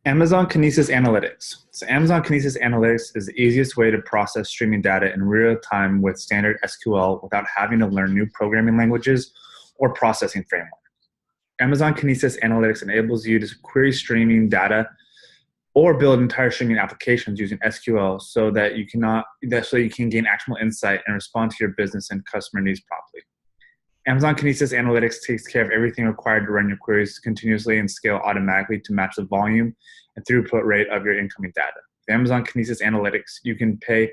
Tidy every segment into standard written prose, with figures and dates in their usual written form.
Amazon Kinesis Analytics. So Amazon Kinesis Analytics is the easiest way to process streaming data in real time with standard SQL without having to learn new programming languages or processing frameworks. Amazon Kinesis Analytics enables you to query streaming data or build entire streaming applications using SQL so you can gain actionable insight and respond to your business and customer needs promptly. Amazon Kinesis Analytics takes care of everything required to run your queries continuously and scale automatically to match the volume and throughput rate of your incoming data. With Amazon Kinesis Analytics, you can pay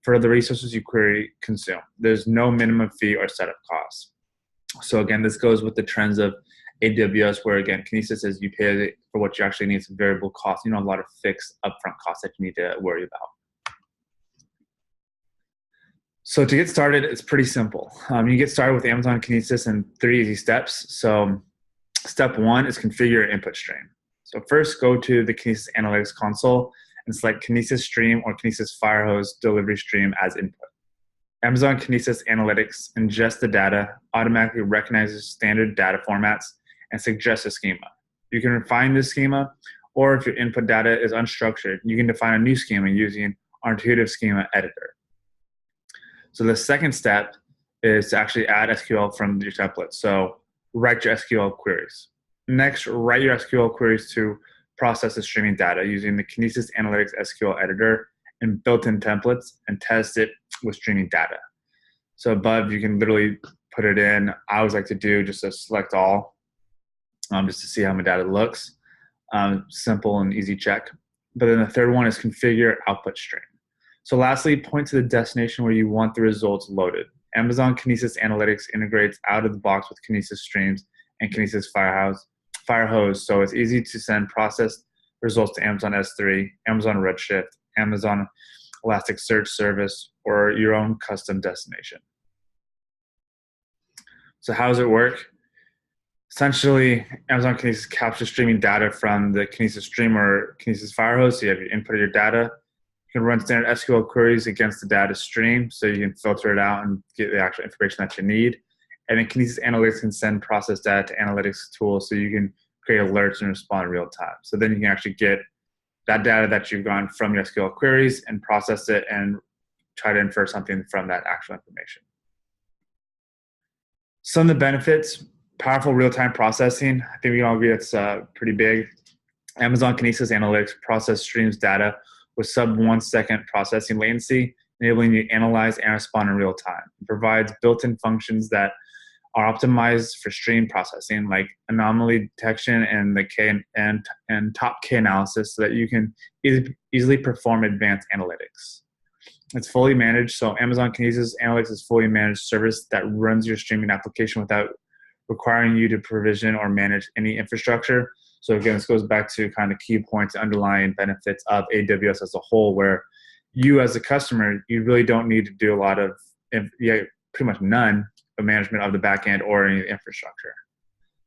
for the resources you query consume. There's no minimum fee or setup costs. So again, this goes with the trends of AWS, where again, Kinesis is you pay for what you actually need. It's a variable cost, a lot of fixed upfront costs that you need to worry about. So to get started, it's pretty simple. You get started with Amazon Kinesis in 3 easy steps. So step 1 is configure your input stream. So first, go to the Kinesis Analytics console and select Kinesis Stream or Kinesis Firehose Delivery Stream as input. Amazon Kinesis Analytics ingests the data, automatically recognizes standard data formats, and suggests a schema. You can refine this schema, or if your input data is unstructured, you can define a new schema using our intuitive schema editor. So the second step is to actually add SQL from your template. So write your SQL queries. Next, write your SQL queries to process the streaming data using the Kinesis Analytics SQL editor and built-in templates and test it with streaming data. So above, you can literally put it in. I always like to do just a select all, just to see how my data looks. Simple and easy check. But then the third one is configure output stream. So lastly, point to the destination where you want the results loaded. Amazon Kinesis Analytics integrates out of the box with Kinesis Streams and Kinesis Firehose, so it's easy to send processed results to Amazon S3, Amazon Redshift, Amazon Elasticsearch Service, or your own custom destination. So how does it work? Essentially, Amazon Kinesis captures streaming data from the Kinesis Stream or Kinesis Firehose, so you have your input of your data. You can run standard SQL queries against the data stream, so you can filter it out and get the actual information that you need. And then Kinesis Analytics can send processed data to analytics tools, so you can create alerts and respond in real time. So then you can actually get that data that you've gotten from your SQL queries and process it and try to infer something from that actual information. Some of the benefits: powerful real-time processing. I think we can all agree that's pretty big. Amazon Kinesis Analytics process streams data with sub 1 second processing latency, enabling you to analyze and respond in real time. It provides built-in functions that are optimized for stream processing, like anomaly detection and the and top K analysis, so that you can easily perform advanced analytics. It's fully managed, so Amazon Kinesis Analytics is fully managed service that runs your streaming application without requiring you to provision or manage any infrastructure. So again, this goes back to kind of key points, underlying benefits of AWS as a whole, where you as a customer, you really don't need to do a lot of, pretty much none of management of the backend or any infrastructure.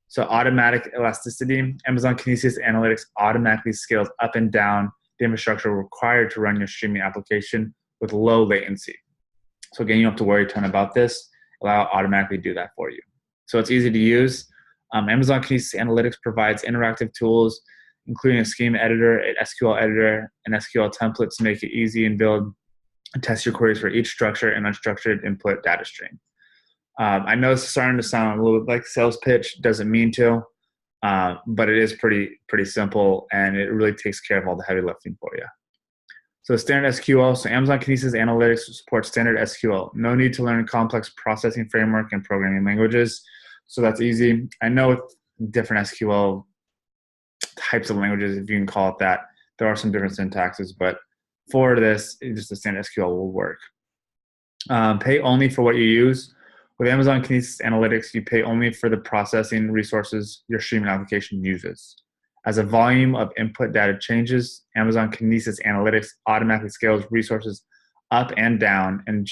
So automatic elasticity: Amazon Kinesis Analytics automatically scales up and down the infrastructure required to run your streaming application with low latency. So again, you don't have to worry a ton about this. Allow it to automatically do that for you. So it's easy to use. Amazon Kinesis Analytics provides interactive tools, including a schema editor, an SQL editor, and SQL templates to make it easy and build and test your queries for each structured and unstructured input data stream. I know it's starting to sound a little bit like a sales pitch. Doesn't mean to, but it is pretty simple, and it really takes care of all the heavy lifting for you. So standard SQL. So Amazon Kinesis Analytics supports standard SQL. No need to learn a complex processing framework and programming languages. So that's easy. I know with different SQL types of languages, if you can call it that, there are some different syntaxes, but for this, just the standard SQL will work. Pay only for what you use. With Amazon Kinesis Analytics, you pay only for the processing resources your streaming application uses. As the volume of input data changes, Amazon Kinesis Analytics automatically scales resources up and down and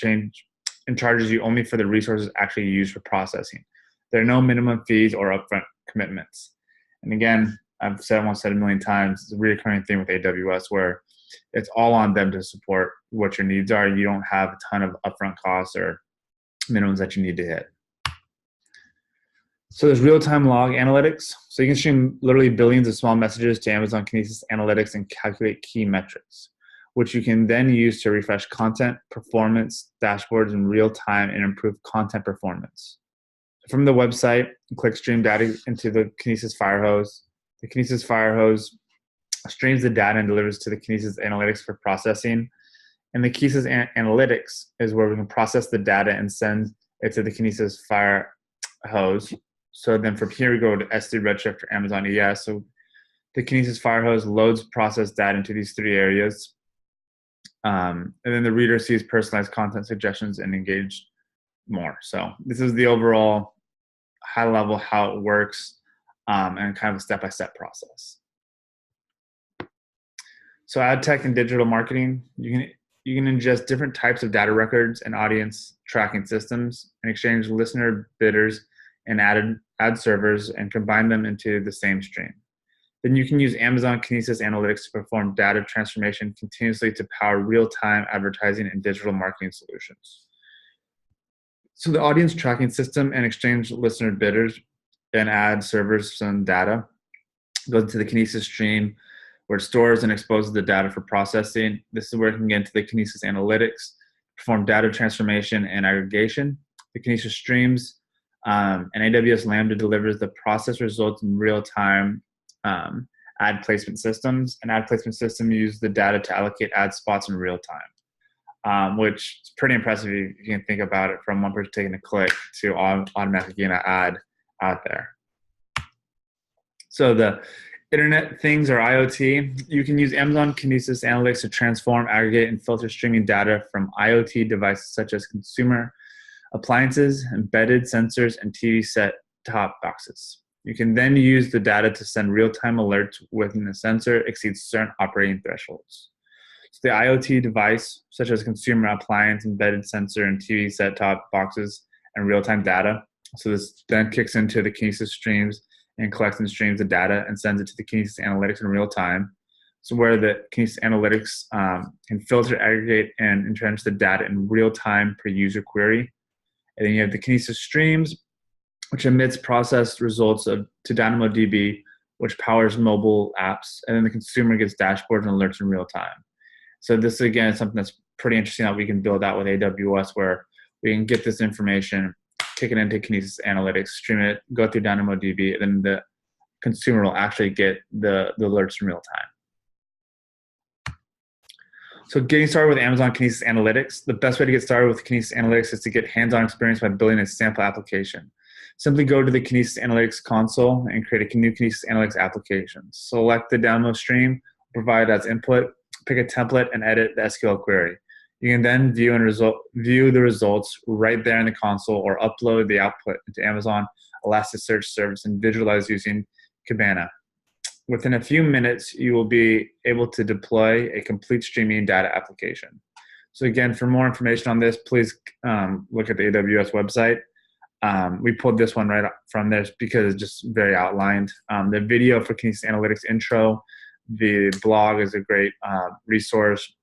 charges you only for the resources actually used for processing. There are no minimum fees or upfront commitments. And again, I've said it a million times, it's a recurring thing with AWS where it's all on them to support what your needs are. You don't have a ton of upfront costs or minimums that you need to hit. So there's real-time log analytics. So you can stream literally billions of small messages to Amazon Kinesis Analytics and calculate key metrics, which you can then use to refresh content, performance, dashboards in real time and improve content performance. From the website, click Stream Data into the Kinesis Firehose. The Kinesis Firehose streams the data and delivers to the Kinesis Analytics for processing. And the Kinesis Analytics is where we can process the data and send it to the Kinesis Firehose. So then from here, we go to S3 Redshift or Amazon ES. So the Kinesis Firehose loads processed data into these three areas. And then the reader sees personalized content suggestions and engaged more. So this is the overall high level how it works, and kind of a step-by-step process. So ad tech and digital marketing, you can ingest different types of data records and audience tracking systems and exchange listener bidders and ad servers and combine them into the same stream. Then you can use Amazon Kinesis Analytics to perform data transformation continuously to power real-time advertising and digital marketing solutions. So the audience tracking system and exchange listener bidders and ad servers some data goes into the Kinesis stream where it stores and exposes the data for processing. This is where it can get into the Kinesis Analytics, perform data transformation and aggregation. The Kinesis streams and AWS Lambda delivers the process results in real time ad placement systems. An ad placement system uses the data to allocate ad spots in real time, which is pretty impressive if you can think about it from one person taking a click to automatically getting an ad out there. So the Internet Things or IoT, you can use Amazon Kinesis Analytics to transform, aggregate, and filter streaming data from IoT devices such as consumer appliances, embedded sensors, and TV set-top boxes. You can then use the data to send real-time alerts when the sensor exceeds certain operating thresholds. So the IoT device, such as consumer appliance, embedded sensor, and TV set-top boxes, and real-time data. So this then kicks into the Kinesis streams and collects and streams the data and sends it to the Kinesis Analytics in real time. So where the Kinesis Analytics can filter, aggregate, and entrench the data in real time per user query. And then you have the Kinesis streams, which emits processed results to DynamoDB, which powers mobile apps. And then the consumer gets dashboards and alerts in real time. So this, again, is something that's pretty interesting that we can build out with AWS, where we can get this information, kick it into Kinesis Analytics, stream it, go through DynamoDB, and then the consumer will actually get the alerts in real time. So getting started with Amazon Kinesis Analytics, the best way to get started with Kinesis Analytics is to get hands-on experience by building a sample application. Simply go to the Kinesis Analytics console and create a new Kinesis Analytics application. Select the demo stream, provide as input, pick a template, and edit the SQL query. You can then view the results right there in the console or upload the output into Amazon Elasticsearch service and visualize using Kibana. Within a few minutes, you will be able to deploy a complete streaming data application. So again, for more information on this, please look at the AWS website. We pulled this one right from this because it's just very outlined. The video for Kinesis Analytics intro, the blog is a great resource.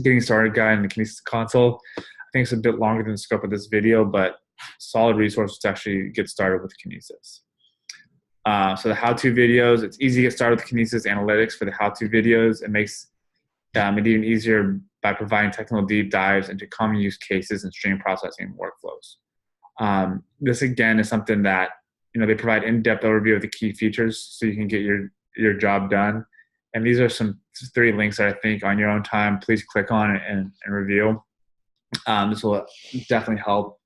Getting started guide in the Kinesis console. I think it's a bit longer than the scope of this video, but solid resource to actually get started with Kinesis. So the how-to videos, it's easy to get started with Kinesis Analytics for the how-to videos. It makes it even easier by providing technical deep dives into common use cases and stream processing workflows. This again is something that they provide in-depth overview of the key features so you can get your job done. And these are some 3 links that I think on your own time, please click on and review. This will definitely help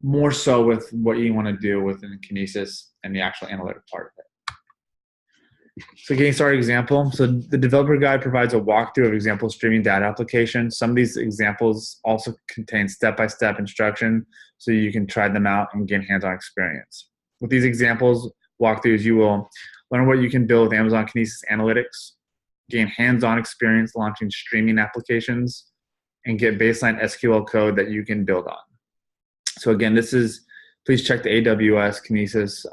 more so with what you want to do within Kinesis and the actual analytic part of it. So getting started example. So the developer guide provides a walkthrough of example streaming data applications. Some of these examples also contain step-by-step instruction so you can try them out and gain hands-on experience. With these examples, walkthroughs, you will learn what you can build with Amazon Kinesis Analytics, gain hands-on experience launching streaming applications, and get baseline SQL code that you can build on. So again, please check the AWS Kinesis,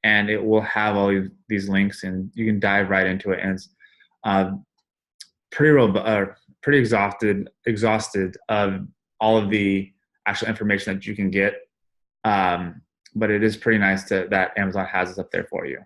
and it will have all these links, and you can dive right into it. And it's pretty exhausted of all of the actual information that you can get. but it is pretty nice that Amazon has this up there for you.